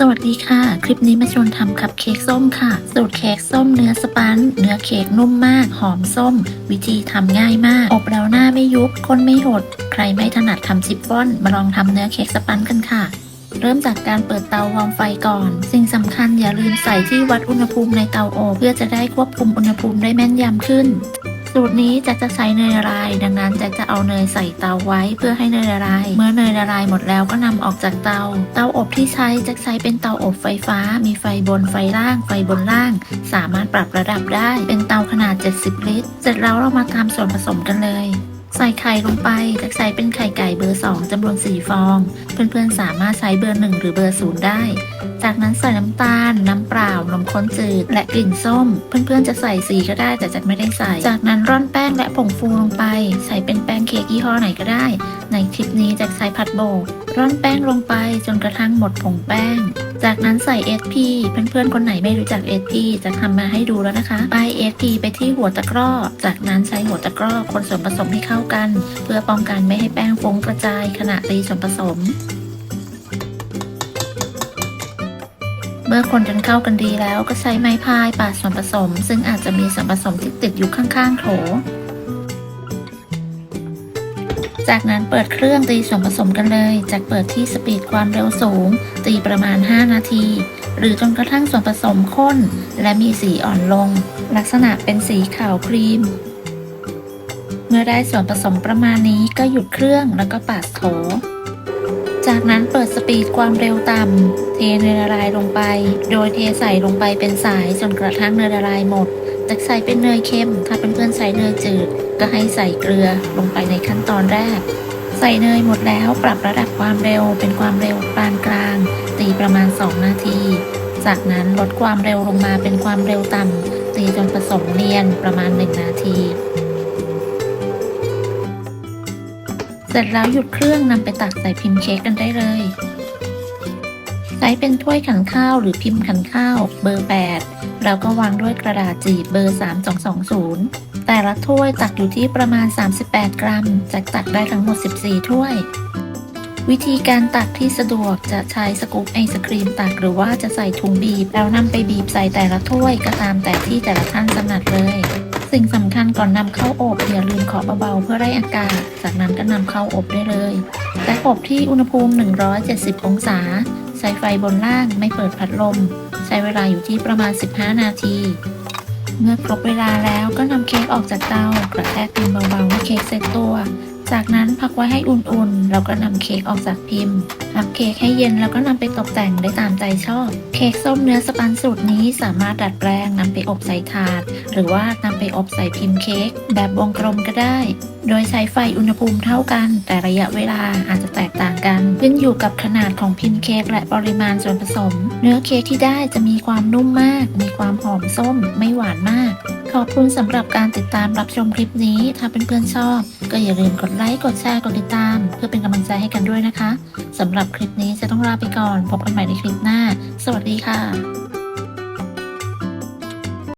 สวัสดีค่ะคลิปนี้มาชวนทำคัพเค้กส้มค่ะสูตรเค้กส้มเนื้อสปันเนื้อเค้กนุ่มมากหอมส้มวิธีทำง่ายมากอบแล้วหน้าไม่ยุบก้นไม่หดใครไม่ถนัดทำซิปป้อนมาลองทำเนื้อเค้กสปันกันค่ะเริ่มจากการเปิดเตาวอร์มไฟก่อนสิ่งสำคัญอย่าลืมใส่ที่วัดอุณหภูมิในเตาอบเพื่อจะได้ควบคุมอุณหภูมิได้แม่นยำขึ้นสูตรนี้จะใช้เนยละลายดังนั้นจะเอาเนยใส่เตาไว้เพื่อให้เนยละลายเมื่อเนยละลายหมดแล้วก็นำออกจากเตาอบที่ใช้จะใช้เป็นเตาอบไฟฟ้ามีไฟบนไฟล่างไฟบนล่างสามารถปรับระดับได้เป็นเตาขนาด70ลิตรเสร็จแล้วเรามาทำส่วนผสมกันเลยใส่ไข่ลงไปจะใช้เป็นไข่ไก่เบอร์2จำนวน4ฟองเพื่อนๆสามารถใช้เบอร์1หรือเบอร์0ได้จากนั้นใส่น้ำตาลน้ำเปล่านมข้นจืดและกลิ่นส้มเพื่อนๆจะใส่สีก็ได้แต่จัดไม่ได้ใส่จากนั้นร่อนแป้งและผงฟูลงไปใส่เป็นแป้งเค้กยี่ห้อไหนก็ได้ในคลิปนี้จะใช้พัดโบกร่อนแป้งลงไปจนกระทั่งหมดผงแป้งจากนั้นใส่ SP เพื่อนๆคนไหนไม่รู้จัก SP จะทำมาให้ดูแล้วนะคะป้าย SP ไปที่หัวตะกร้อจากนั้นใช้หัวตะกร้อคนส่วนผสมให้เข้ากันเพื่อป้องกันไม่ให้แป้งฟุ้งกระจายขณะตีส่วนผสมเมื่อคนจนเข้ากันดีแล้วก็ใช้ไม้พายปาดส่วนผสมซึ่งอาจจะมีส่วนผสมที่ติดอยู่ข้างๆโถจากนั้นเปิดเครื่องตีส่วนผสมกันเลยจากเปิดที่สปีดความเร็วสูงตีประมาณ5นาทีหรือจนกระทั่งส่วนผสมข้นและมีสีอ่อนลงลักษณะเป็นสีขาวครีมเมื่อได้ส่วนผสมประมาณนี้ก็หยุดเครื่องแล้วก็ปาดโถจากนั้นเปิดสปีดความเร็วต่ำเทเนยละลายลงไปโดยเทใส่ลงไปเป็นสายจนกระทั่งเนยละลายหมดจะใส่เป็นเนยเค็มถ้าเพื่อนๆใส่เนยจืดก็ให้ใส่เกลือลงไปในขั้นตอนแรกใส่เนยหมดแล้วปรับระดับความเร็วเป็นความเร็วปานกลางตีประมาณ2นาทีจากนั้นลดความเร็วลงมาเป็นความเร็วต่ำตีจนผสมเนียนประมาณ1นาทีเสร็จแล้วหยุดเครื่องนำไปตักใส่พิมพ์เค้กกันได้เลยใช้เป็นถ้วยขันข้าวหรือพิมพ์ขันข้าวเบอร์8แล้วก็วางด้วยกระดาษจีบเบอร์3220แต่ละถ้วยตักอยู่ที่ประมาณ38กรัมจะตักได้ทั้งหมด14ถ้วยวิธีการตักที่สะดวกจะใช้สกู๊ปไอศกรีมตักหรือว่าจะใส่ถุงบีบแล้วนำไปบีบใส่แต่ละถ้วยก็ตามแต่ที่แต่ละท่านถนัดเลยสิ่งสำคัญก่อนนำเข้าอบอย่าลืมเคาะเบาๆเพื่อไล่อากาศจากนั้นก็นำเข้าอบได้เลยและอบที่อุณหภูมิ170องศาใช้ไฟบนล่างไม่เปิดพัดลมใช้เวลาอยู่ที่ประมาณ15นาทีเมื่อครบเวลาแล้วก็นำเค้กออกจากเตากระแทกพิมพ์เบาๆให้เค้กเซ็ตตัวจากนั้นพักไว้ให้อุ่นๆแล้วก็นำเค้กออกจากพิมพ์พักเค้กให้เย็นแล้วก็นำไปตกแต่งได้ตามใจชอบเค้กส้มเนื้อสปันสูตรนี้สามารถดัดแปลงนำไปอบใส่ถาดหรือว่านำไปอบใส่พิมพ์เค้กแบบวงกลมก็ได้โดยใช้ไฟอุณหภูมิเท่ากันแต่ระยะเวลาอาจจะแตกต่างกันขึ้นอยู่กับขนาดของพิมพ์เค้กและปริมาณส่วนผสมเนื้อเค้กที่ได้จะมีความนุ่มมากมีความหอมส้มไม่หวานมากขอบคุณสำหรับการติดตามรับชมคลิปนี้ถ้าเพื่อนๆชอบก็อย่าลืมกดไลค์กดแชร์กดติดตามเพื่อเป็นกำลังใจให้กันด้วยนะคะสำหรับคลิปนี้จะต้องลาไปก่อนพบกันใหม่ในคลิปหน้าสวัสดีค่ะ